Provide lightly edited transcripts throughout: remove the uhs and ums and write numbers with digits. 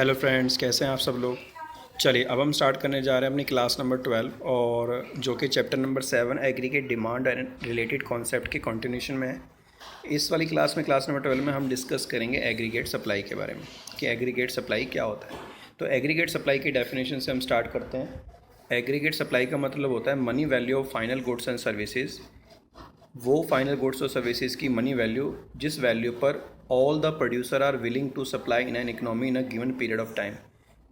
Hello friends, कैसे हैं आप सब लोग। चलिए अब हम स्टार्ट करने जा रहे हैं अपनी क्लास नंबर 12 और जो कि chapter number 7 aggregate demand and related concept के कंटिन्यूशन में है। इस वाली क्लास में, क्लास नंबर 12 में हम डिस्कस करेंगे एग्रीगेट सप्लाई के बारे में कि एग्रीगेट सप्लाई क्या होता है। तो एग्रीगेट सप्लाई की डेफिनेशन से हम स्टार्ट करते हैं। एग्रीगेट सप्लाई का मतलब होता है money value of final goods and services. वो फाइनल गुड्स और सर्विसेज की मनी वैल्यू जिस वैल्यू पर all the producer are willing to supply in an economy in a given period of time.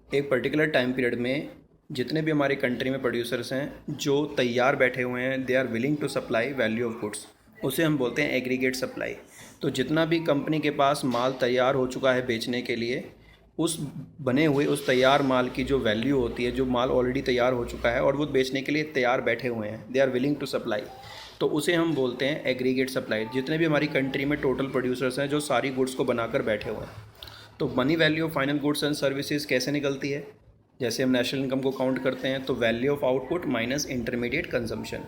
एक पर्टिकुलर टाइम पीरियड में जितने भी हमारे कंट्री में प्रोड्यूसर्स हैं जो तैयार बैठे हुए हैं, they are willing to supply value of goods, उसे हम बोलते हैं एग्रीगेट सप्लाई। तो जितना भी कंपनी के पास माल तैयार हो चुका है बेचने के लिए, उस बने हुए उस तैयार माल की जो वैल्यू होती है, जो माल ऑलरेडी तैयार हो चुका है और वो बेचने के लिए तैयार बैठे हुए हैं, they are willing to supply, तो उसे हम बोलते हैं एग्रीगेट सप्लाई। जितने भी हमारी कंट्री में टोटल प्रोड्यूसर्स हैं जो सारी गुड्स को बनाकर बैठे हुए हैं। तो money value of final goods and services कैसे निकलती है? जैसे हम नेशनल इनकम को काउंट करते हैं तो value of output minus intermediate consumption,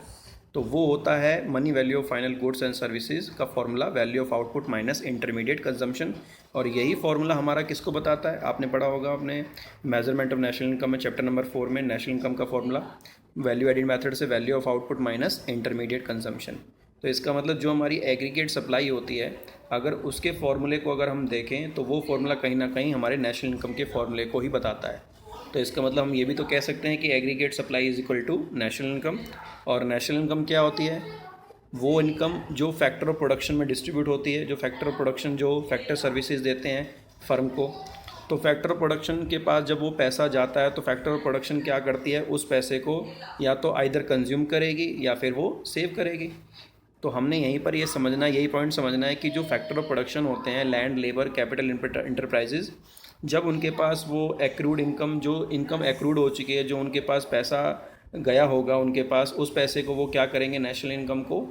तो वो होता है money value of final goods and services का formula value of output minus intermediate consumption. और यही फॉर्मूला हमारा किसको बताता है? आपने पढ़ा होगा अपने मेजरमेंट ऑफ नेशनल इनकम में चैप्टर नंबर 4 में, नेशनल इनकम का फॉर्मूला वैल्यू एडिड मेथड से value of output minus intermediate consumption. तो इसका मतलब जो हमारी एग्रीगेट सप्लाई होती है, अगर उसके फॉर्मूले को अगर हम देखें तो वो फॉर्मूला कहीं ना कहीं हमारे नेशनल इनकम के फॉर्मूले को ही बताता है। तो इसका मतलब हम ये भी तो कह सकते हैं कि aggregate supply is equal to national income. और नेशनल इनकम क्या होती है? वो इनकम जो फैक्टर ऑफ प्रोडक्शन में डिस्ट्रीब्यूट होती है, जो फैक्टर ऑफ प्रोडक्शन जो फैक्टर सर्विसेज देते हैं फर्म को। तो फैक्टर ऑफ प्रोडक्शन के पास जब वो पैसा जाता है तो फैक्टर ऑफ प्रोडक्शन क्या करती है? उस पैसे को या तो आइदर कंज्यूम करेगी या फिर वो सेव करेगी। तो हमने यहीं पर ये समझना, यही पॉइंट समझना है कि जो फैक्टर ऑफ प्रोडक्शन होते हैं, लैंड, लेबर, कैपिटल, इंटरप्राइजेज, जब उनके पास वो एक्रूड इनकम, जो इनकम एक्रूड हो चुकी है, जो उनके पास पैसा गया होगा उनके पास, उस पैसे को वो क्या करेंगे? नेशनल इनकम को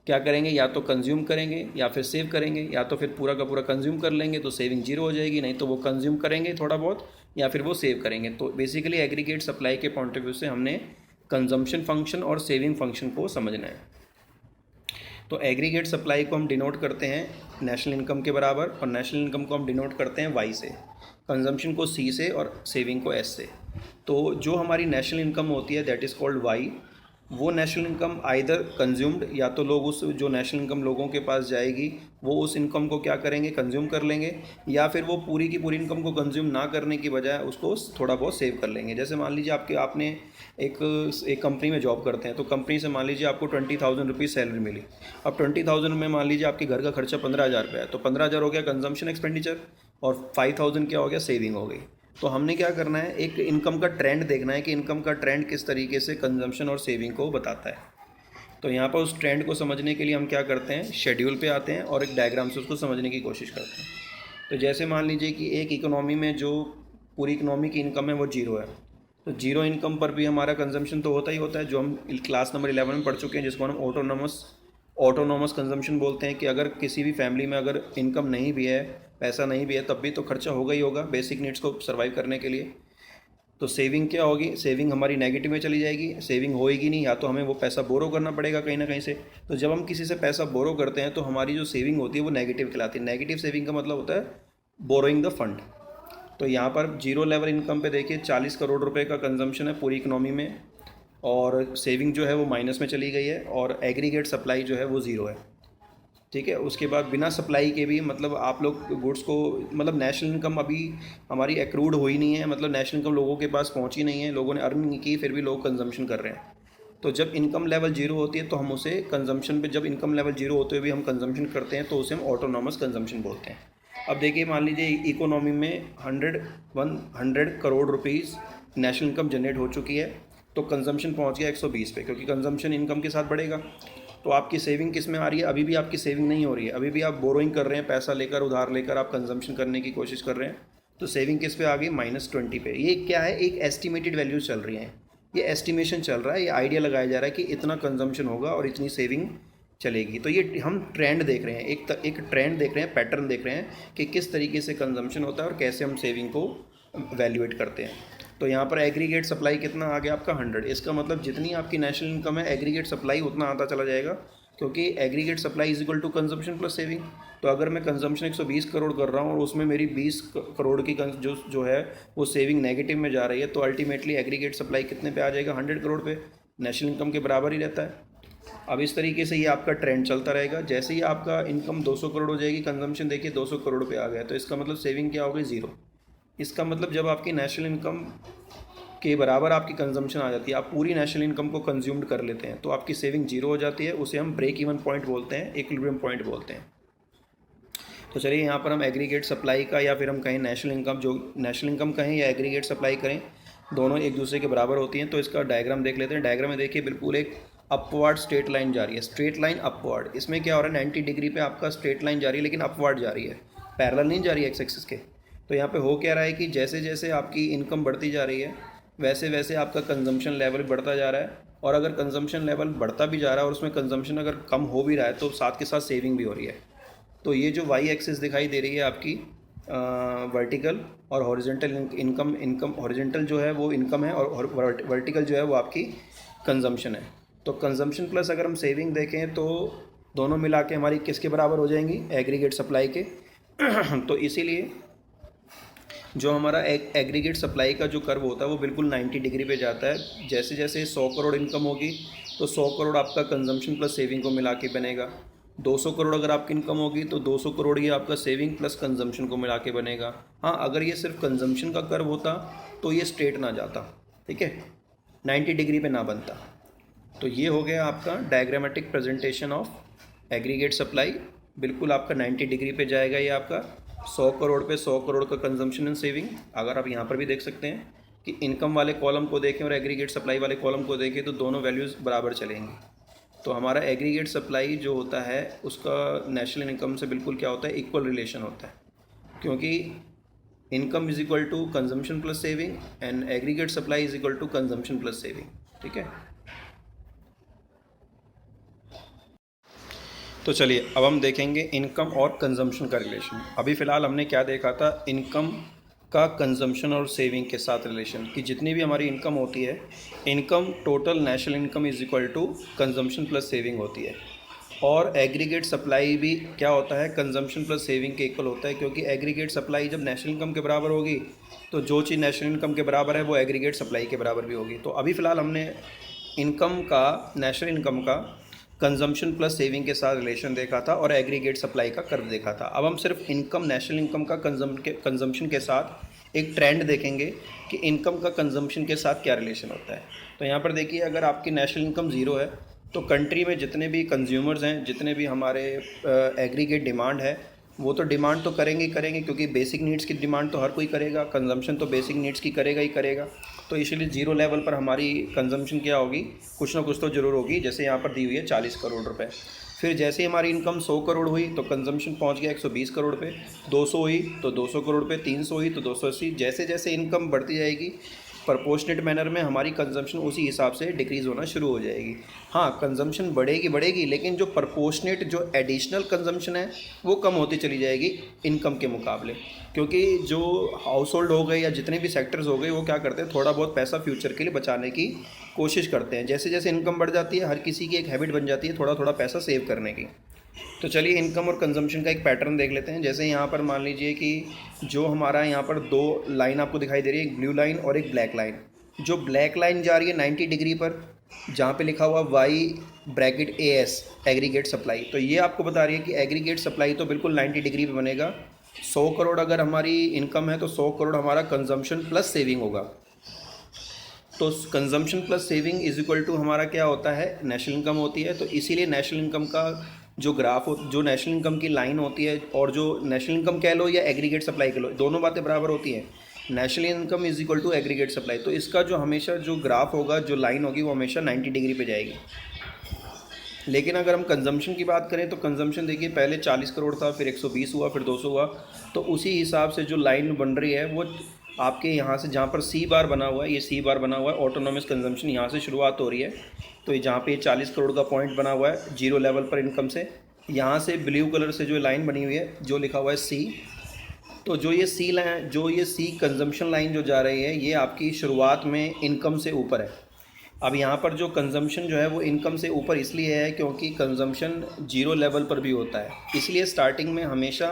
क्या करेंगे? या तो कंज्यूम करेंगे या फिर सेव करेंगे। या तो फिर पूरा का पूरा कंज्यूम कर लेंगे तो सेविंग जीरो हो जाएगी, नहीं तो वो कंज्यूम करेंगे थोड़ा बहुत या फिर वो सेव करेंगे। तो बेसिकली एग्रीगेट सप्लाई के पॉइंट ऑफ व्यू से हमने कंजम्पशन फंक्शन और सेविंग फंक्शन को समझना है। तो एग्रीगेट सप्लाई को हम डिनोट करते हैं नेशनल इनकम के बराबर, और नेशनल इनकम को हम डिनोट करते हैं वाई से, कंजम्पशन को सी से और सेविंग को एस से। तो जो हमारी नेशनल इनकम होती है दैट इज़ कॉल्ड वाई, वो नेशनल इनकम आइदर कंज्यूम्ड, या तो लोग उस जो नेशनल इनकम लोगों के पास जाएगी वो उस इनकम को क्या करेंगे? कंज्यूम कर लेंगे, या फिर वो पूरी की पूरी इनकम को कंज्यूम ना करने की बजाय उसको थोड़ा बहुत सेव कर लेंगे। जैसे मान लीजिए आपने एक कंपनी में जॉब करते हैं, तो कंपनी से मान लीजिए आपको 20,000 रुपीज़ सैलरी मिली। अब 20,000 में मान लीजिए आपके घर का खर्चा 15,000 रुपये है, तो 15,000 हो गया कंजम्पशन एक्सपेंडिचर और 5,000 क्या हो गया? सेविंग हो गई। तो हमने क्या करना है? एक इनकम का ट्रेंड देखना है कि इनकम का ट्रेंड किस तरीके से कंजम्पशन और सेविंग को बताता है। तो यहाँ पर उस ट्रेंड को समझने के लिए हम क्या करते हैं? शेड्यूल पे आते हैं और एक डायग्राम से उसको समझने की कोशिश करते हैं। तो जैसे मान लीजिए कि एक इकोनॉमी में जो पूरी इकोनॉमी की इनकम है वो जीरो है, तो जीरो इनकम पर भी हमारा कंजम्पशन तो होता ही होता है, जो हम क्लास नंबर 11 में पढ़ चुके हैं, जिसको हम ऑटोनोमस कंजम्पशन बोलते हैं। कि अगर किसी भी फैमिली में अगर इनकम नहीं भी है, पैसा नहीं भी है, तब भी तो खर्चा होगा ही होगा बेसिक नीड्स को सर्वाइव करने के लिए। तो सेविंग क्या होगी? सेविंग हमारी नेगेटिव में चली जाएगी, सेविंग होएगी नहीं, या तो हमें वो पैसा बोरो करना पड़ेगा कहीं ना कहीं से। तो जब हम किसी से पैसा बोरो करते हैं तो हमारी जो सेविंग होती है वो नेगेटिव कहलाती है। नेगेटिव सेविंग का मतलब होता है बोरोइंग द फंड। तो यहाँ पर जीरो लेवल इनकम पे देखिए 40 करोड़ रुपए का कंजम्पशन है पूरी इकोनॉमी में, और सेविंग जो है वो माइनस में चली गई है, और एग्रीगेट सप्लाई जो है वो ज़ीरो है। ठीक है। उसके बाद बिना सप्लाई के भी, मतलब आप लोग गुड्स को, मतलब नेशनल इनकम अभी हमारी एक्रूड हुई नहीं है, मतलब नेशनल इनकम लोगों के पास पहुंची नहीं है, लोगों ने अर्न नहीं की, फिर भी लोग कंजम्पशन कर रहे हैं। तो जब इनकम लेवल जीरो होती है तो हम उसे कंजम्पशन पे, जब इनकम लेवल जीरो होते हुए भी हम कंजम्पशन करते हैं तो उसे हम ऑटोनॉमस कंजम्पशन बोलते हैं। अब देखिए, मान लीजिए इकोनॉमी में 100 crore rupees national income generate हो चुकी है, तो कंजम्पशन पहुंच गया 120 पे, क्योंकि कंजम्पशन इनकम के साथ बढ़ेगा। तो आपकी सेविंग किस में आ रही है? अभी भी आपकी सेविंग नहीं हो रही है, अभी भी आप बोरोइंग कर रहे हैं, पैसा लेकर, उधार लेकर आप कंजम्पशन करने की कोशिश कर रहे हैं। तो सेविंग किस पे आ गई? -20 पे। ये क्या है? एक एस्टिमेटेड वैल्यू चल रही है, ये एस्टिमेशन चल रहा है, ये आइडिया लगाया जा रहा है कि इतना कंजम्पशन होगा और इतनी सेविंग चलेगी। तो ये हम ट्रेंड देख रहे हैं, एक ट्रेंड देख रहे हैं, पैटर्न देख रहे हैं कि किस तरीके से कंजम्पशन होता है और कैसे हम सेविंग को वैल्यूएट करते हैं। तो यहाँ पर एग्रीगेट सप्लाई कितना आ गया आपका? 100। इसका मतलब जितनी आपकी नेशनल इनकम है, एग्रीगेट सप्लाई उतना आता चला जाएगा। क्योंकि aggregate supply is equal to consumption plus saving. तो अगर मैं कंजम्पशन 120 करोड़ कर रहा हूँ और उसमें मेरी 20 करोड़ की जो है वो सेविंग नेगेटिव में जा रही है, तो अल्टीमेटली एग्रीगेट सप्लाई कितने पे आ जाएगा, 100 करोड़ पे, नेशनल इनकम के बराबर ही रहता है। अब इस तरीके से ये आपका ट्रेंड चलता रहेगा। जैसे ही आपका इनकम 200 करोड़ हो जाएगी, कंजम्पशन देखिए 200 करोड़ पे आ गया, तो इसका मतलब सेविंग क्या हो गई, ज़ीरो। इसका मतलब जब आपकी नेशनल इनकम के बराबर आपकी कंजम्पशन आ जाती है, आप पूरी नेशनल इनकम को कंज्यूम्ड कर लेते हैं, तो आपकी सेविंग जीरो हो जाती है। उसे हम ब्रेक इवन पॉइंट बोलते हैं, इक्विलिब्रियम पॉइंट बोलते हैं। तो चलिए यहाँ पर हम एग्रीगेट सप्लाई का या फिर हम कहें नेशनल इनकम, जो नेशनल इनकम कहें या एग्रीगेट सप्लाई करें, दोनों एक दूसरे के बराबर होती हैं। तो इसका डायग्राम देख लेते हैं। डायग्राम में देखिए बिल्कुल एक अपवर्ड स्ट्रेट लाइन जा रही है, स्ट्रेट लाइन अपवर्ड। इसमें क्या हो रहा है, 90 डिग्री पे आपका स्ट्रेट लाइन जा रही है, लेकिन अपवर्ड जा रही है, पैरेलल नहीं जा रही है एक्स एक्सिस के। तो यहाँ पे हो क्या रहा है कि जैसे जैसे आपकी इनकम बढ़ती जा रही है, वैसे वैसे आपका कंजम्पशन लेवल बढ़ता जा रहा है। और अगर कंजम्पशन लेवल बढ़ता भी जा रहा है और उसमें कंजम्पशन अगर कम हो भी रहा है, तो साथ के साथ सेविंग भी हो रही है। तो ये जो वाई एक्सिस दिखाई दे रही है आपकी वर्टिकल, और हॉरिजेंटल इनकम हॉरिजेंटल जो है वो इनकम है, और वर्टिकल जो है वो आपकी कंजम्पशन है। तो कंजम्पशन प्लस अगर हम सेविंग देखें तो दोनों मिला के हमारी किसके बराबर हो जाएंगी, एग्रीगेट सप्लाई के। तो इसीलिए जो हमारा एग्रीगेट सप्लाई का जो कर्व होता है वो बिल्कुल 90 डिग्री पे जाता है। जैसे जैसे 100 करोड़ इनकम होगी तो 100 करोड़ आपका कंजम्पशन प्लस सेविंग को मिला के बनेगा। 200 करोड़ अगर आपकी इनकम होगी तो 200 करोड़ ये आपका सेविंग प्लस कंजम्पशन को मिला के बनेगा। हाँ, अगर ये सिर्फ कंजम्पशन का कर्व होता तो ये स्ट्रेट ना जाता, ठीक है, 90 डिग्री पे ना बनता। तो ये हो गया आपका diagrammatic presentation of aggregate supply. बिल्कुल आपका 90 डिग्री पे जाएगा ये आपका 100 करोड़ पे 100 करोड़ का कंजम्पशन एंड सेविंग। अगर आप यहाँ पर भी देख सकते हैं कि इनकम वाले कॉलम को देखें और एग्रीगेट सप्लाई वाले कॉलम को देखें तो दोनों वैल्यूज़ बराबर चलेंगी। तो हमारा एग्रीगेट सप्लाई जो होता है उसका नेशनल इनकम से बिल्कुल क्या होता है, इक्वल रिलेशन होता है, क्योंकि income is equal to consumption plus saving and aggregate supply is equal to consumption plus saving, ठीक है। तो चलिए अब हम देखेंगे इनकम और कंजम्पशन का रिलेशन। अभी फ़िलहाल हमने क्या देखा था, इनकम का कंजम्पशन और सेविंग के साथ रिलेशन, कि जितनी भी हमारी इनकम होती है, income total national income is equal to consumption plus saving होती है। और एग्रीगेट सप्लाई भी क्या होता है, कंजम्पशन प्लस सेविंग के इक्वल होता है, क्योंकि एग्रीगेट सप्लाई जब नेशनल इनकम के बराबर होगी तो जो चीज़ नेशनल इनकम के बराबर है वो एग्रीगेट सप्लाई के बराबर भी होगी। तो अभी फ़िलहाल हमने इनकम का, नेशनल इनकम का कंजम्पशन प्लस सेविंग के साथ रिलेशन देखा था और एग्रीगेट सप्लाई का कर्व देखा था। अब हम सिर्फ इनकम, नेशनल इनकम का कंजम्पशन के साथ एक ट्रेंड देखेंगे कि इनकम का कंजम्पशन के साथ क्या रिलेशन होता है। तो यहाँ पर देखिए, अगर आपकी नेशनल इनकम ज़ीरो है तो कंट्री में जितने भी कंज्यूमर्स हैं, जितने भी हमारे एग्रीगेट डिमांड है, वो तो डिमांड तो करेंगे ही करेंगे, क्योंकि बेसिक नीड्स की डिमांड तो हर कोई करेगा, कंजम्पशन तो बेसिक नीड्स की करेगा ही करेगा। तो इसलिए ज़ीरो लेवल पर हमारी कंजम्पशन क्या होगी, कुछ ना कुछ तो ज़रूर होगी। जैसे यहाँ पर दी हुई है 40 करोड़ रुपए। फिर जैसे ही हमारी इनकम 100 करोड़ हुई तो कंजम्पशन पहुँच गया 120 करोड़ पे, 200 हुई तो 200 करोड़ पे, 300 हुई तो 280। जैसे जैसे इनकम बढ़ती जाएगी प्रपोर्शनेट मैनर में हमारी कंजम्पशन उसी हिसाब से डिक्रीज़ होना शुरू हो जाएगी। हाँ, कंजम्पशन बढ़ेगी, लेकिन जो प्रपोर्शनेट, जो एडिशनल कंजम्पशन है वो कम होती चली जाएगी इनकम के मुकाबले, क्योंकि जो हाउस होल्ड हो गए या जितने भी सेक्टर्स हो गए वो क्या करते हैं, थोड़ा बहुत पैसा फ्यूचर के लिए बचाने की कोशिश करते हैं। जैसे जैसे इनकम बढ़ जाती है, हर किसी की एक हैबिट बन जाती है थोड़ा थोड़ा पैसा सेव करने की। तो चलिए इनकम और कंजम्पशन का एक पैटर्न देख लेते हैं। जैसे यहाँ पर मान लीजिए कि जो हमारा यहाँ पर दो लाइन आपको दिखाई दे रही है, एक ब्लू लाइन और एक ब्लैक लाइन। जो ब्लैक लाइन जा रही है 90 डिग्री पर, जहाँ पे लिखा हुआ Y bracket AS aggregate supply, तो ये आपको बता रही है कि एग्रीगेट सप्लाई तो बिल्कुल 90 डिग्री पे बनेगा। 100 करोड़ अगर हमारी इनकम है तो 100 करोड़ हमारा कंजम्पशन प्लस सेविंग होगा। तो consumption plus saving is equal to हमारा क्या होता है, नेशनल इनकम होती है। तो इसीलिए नेशनल इनकम का जो ग्राफ हो, जो नेशनल इनकम की लाइन होती है, और जो नेशनल इनकम कह लो या एग्रीगेट सप्लाई कह लो, दोनों बातें बराबर होती हैं। National income is equal to aggregate supply. तो इसका जो हमेशा जो ग्राफ होगा, जो लाइन होगी, वो हमेशा 90 डिग्री पे जाएगी। लेकिन अगर हम कंजम्पशन की बात करें तो कंजम्पशन देखिए, पहले 40 करोड़ था, फिर 120 हुआ, फिर 200 हुआ। तो उसी हिसाब से जो लाइन बन रही है वो आपके यहाँ से, जहाँ पर C बार बना हुआ है, ये C बार बना हुआ है, ऑटोनोमस कंजम्पशन यहाँ से शुरुआत हो रही है। तो ये जहाँ पे 40 करोड़ का पॉइंट बना हुआ है जीरो लेवल पर इनकम से, यहाँ से ब्लू कलर से जो लाइन बनी हुई है, जो लिखा हुआ है C, तो जो ये C लाइन, जो ये C कंजम्पशन लाइन जो जा रही है, ये आपकी शुरुआत में इनकम से ऊपर है। अब यहाँ पर जो कंजम्पशन जो है वो इनकम से ऊपर इसलिए है क्योंकि कंजम्पशन जीरो लेवल पर भी होता है, इसलिए स्टार्टिंग में हमेशा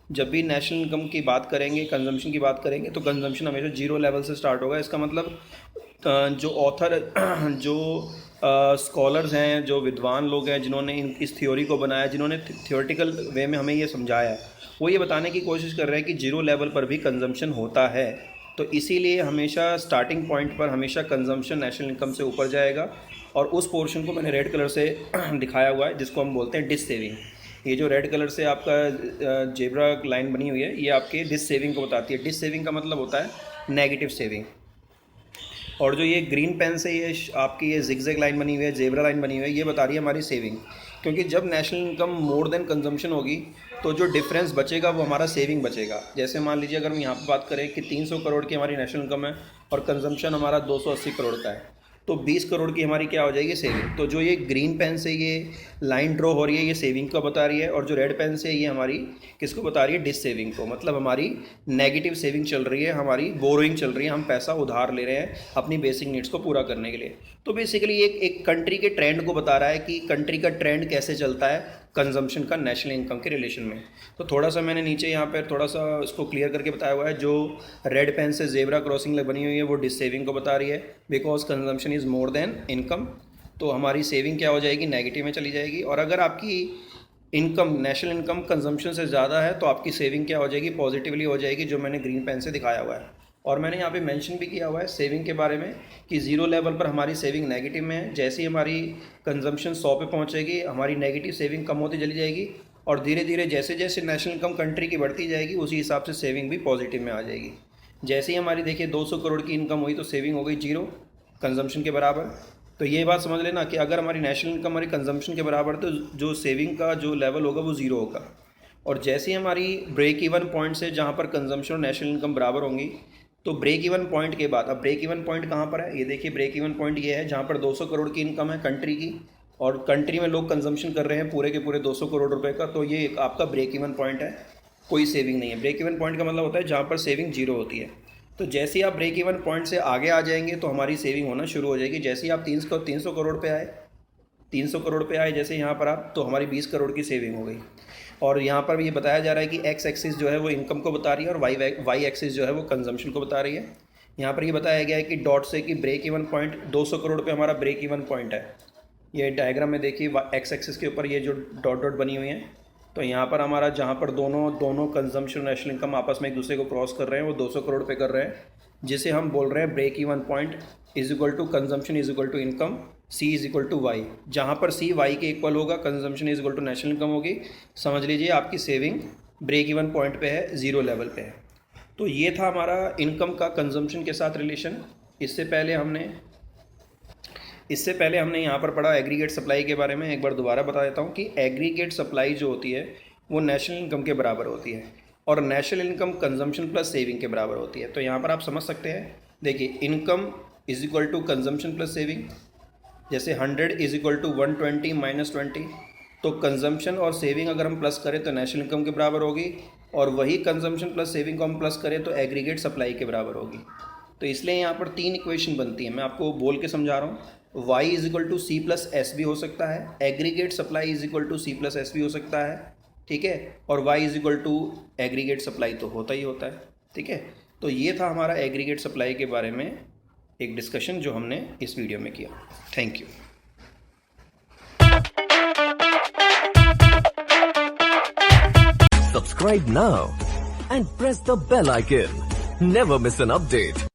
जब भी नेशनल इनकम की बात करेंगे, कंजम्पशन की बात करेंगे, तो कंजम्पशन हमेशा जीरो लेवल से स्टार्ट होगा। इसका मतलब जो ऑथर जो स्कॉलर्स हैं, जो विद्वान लोग हैं जिन्होंने इस थ्योरी को बनाया, जिन्होंने थियोरेटिकल वे में हमें ये समझाया है, वो ये बताने की कोशिश कर रहे हैं कि जीरो लेवल पर भी कंजम्पशन होता है। तो इसीलिए हमेशा स्टार्टिंग पॉइंट पर हमेशा कंजम्पशन नेशनल इनकम से ऊपर जाएगा। और उस पोर्शन को मैंने रेड कलर से दिखाया हुआ है, जिसको हम बोलते हैं डिस सेविंग। ये जो रेड कलर से आपका जेब्रा लाइन बनी हुई है, ये आपके डिस सेविंग को बताती है। डिस सेविंग का मतलब होता है नेगेटिव सेविंग। और जो ये ग्रीन पेन से ये आपकी ये जिगजैग लाइन बनी हुई है, जेब्रा लाइन बनी हुई है, ये बता रही है हमारी सेविंग। क्योंकि जब national income more than consumption होगी तो जो डिफरेंस बचेगा वो हमारा सेविंग बचेगा। जैसे मान लीजिए अगर हम यहाँ पर बात करें कि 300 करोड़ की हमारी नेशनल इनकम है और कंजम्पशन हमारा 280 करोड़ का है, तो 20 करोड़ की हमारी क्या हो जाएगी, सेविंग। तो जो ये ग्रीन पेन से ये लाइन ड्रॉ हो रही है, ये सेविंग को बता रही है, और जो रेड पेन से ये हमारी किसको बता रही है, डिस सेविंग को। मतलब हमारी नेगेटिव सेविंग चल रही है, हमारी बोरोइंग चल रही है, हम पैसा उधार ले रहे हैं अपनी बेसिक नीड्स को पूरा करने के लिए। तो बेसिकली एक कंट्री के ट्रेंड को बता रहा है कि कंट्री का ट्रेंड कैसे चलता है कंजम्पशन का नेशनल इनकम के रिलेशन में। तो थोड़ा सा मैंने नीचे यहाँ पर थोड़ा सा उसको क्लियर करके बताया हुआ है। जो रेड पेन से जेब्रा क्रॉसिंग बनी हुई है वो डिस सेविंग को बता रही है, because consumption is more than income. तो हमारी सेविंग क्या हो जाएगी, नेगेटिव में चली जाएगी। और अगर आपकी इनकम नेशनल इनकम कंजम्पशन से ज़्यादा है तो आपकी सेविंग क्या हो जाएगी, पॉजिटिवली हो जाएगी, जो मैंने ग्रीन पेन से दिखाया हुआ है। और मैंने यहाँ पे मेंशन भी किया हुआ है सेविंग के बारे में कि ज़ीरो लेवल पर हमारी सेविंग नेगेटिव में है। जैसे ही हमारी कंजम्पशन 100 पे पहुँचेगी, हमारी नेगेटिव सेविंग कम होती चली जाएगी, और धीरे धीरे जैसे जैसे नेशनल इनकम कंट्री की बढ़ती जाएगी उसी हिसाब से सेविंग भी पॉजिटिव में आ जाएगी। जैसे ही हमारी देखिए 200 करोड़ की इनकम हुई तो सेविंग हो गई जीरो, कंजम्पशन के बराबर। तो ये बात समझ लेना कि अगर हमारी नेशनल इनकम हमारी कंजम्पशन के बराबर तो जो सेविंग का जो लेवल होगा वो ज़ीरो होगा। और जैसे ही हमारी ब्रेक इवन पॉइंट से जहाँ पर कंजम्पशन और नेशनल इनकम बराबर होंगी, तो ब्रेक इवन पॉइंट के बाद, अब ब्रेक इवन पॉइंट कहाँ पर है, ये देखिए ब्रेक इवन पॉइंट ये है जहाँ पर 200 करोड़ की इनकम है कंट्री की, और कंट्री में लोग कंजम्पशन कर रहे हैं पूरे के पूरे 200 करोड़ रुपए का। तो ये आपका ब्रेक इवन पॉइंट है, कोई सेविंग नहीं है। ब्रेक इवन पॉइंट का मतलब होता है जहाँ पर सेविंग जीरो होती है। तो जैसे ही आप ब्रेक इवन पॉइंट से आगे आ जाएंगे तो हमारी सेविंग होना शुरू हो जाएगी। जैसे ही आप 300 करोड़ पे आए, 300 करोड़ पे आए जैसे यहाँ पर आप, तो हमारी 20 करोड़ की सेविंग हो गई। और यहाँ पर ये बताया जा रहा है कि एक्स एक्सिस जो है वो इनकम को बता रही है और वाई एक्सिस जो है वो कंजम्पशन को बता रही है। यहाँ पर ये बताया गया है कि डॉट से कि ब्रेक इवन पॉइंट 200 करोड़ पे हमारा ब्रेक इवन पॉइंट है। ये डायग्राम में देखिए एक्स एक्सिस के ऊपर ये जो डॉट डॉट बनी हुई हैं, तो यहाँ पर हमारा जहाँ पर दोनों कंजम्पशन नेशनल इनकम आपस में एक दूसरे को क्रॉस कर रहे हैं, वो 200 करोड़ पे कर रहे हैं, जिसे हम बोल रहे हैं break even point is equal to consumption is equal to income, C is equal to Y. जहाँ पर सी वाई के इक्वल होगा, consumption is equal to national income होगी, समझ लीजिए आपकी सेविंग ब्रेक इवन पॉइंट पे है, ज़ीरो लेवल पे है। तो ये था हमारा इनकम का कंजम्पशन के साथ रिलेशन। इससे पहले हमने यहाँ पर पढ़ा एग्रीगेट सप्लाई के बारे में। एक बार दोबारा बता देता हूँ कि एग्रीगेट सप्लाई जो होती है वो नेशनल इनकम के बराबर होती है, और national income consumption plus saving के बराबर होती है। तो यहाँ पर आप समझ सकते हैं, देखिए income is equal to consumption plus saving. जैसे 100 इज इक्वल टू 120 माइनस 20, तो कंजम्पशन और सेविंग अगर हम प्लस करें तो नेशनल इनकम के बराबर होगी, और वही कंजम्पशन प्लस सेविंग को हम प्लस करें तो एग्रीगेट सप्लाई के बराबर होगी। तो इसलिए यहाँ पर 3 इक्वेशन बनती है, मैं आपको बोल के समझा रहा हूँ। y is equal to C plus S भी हो सकता है, aggregate supply is equal to C plus S भी हो सकता है, ठीक है, और y is equal to aggregate supply तो होता ही होता है, ठीक है। तो ये था हमारा एग्रीगेट सप्लाई के बारे में एक डिस्कशन जो हमने इस वीडियो में किया। Thank you. Subscribe now and press the bell icon. Never miss an update.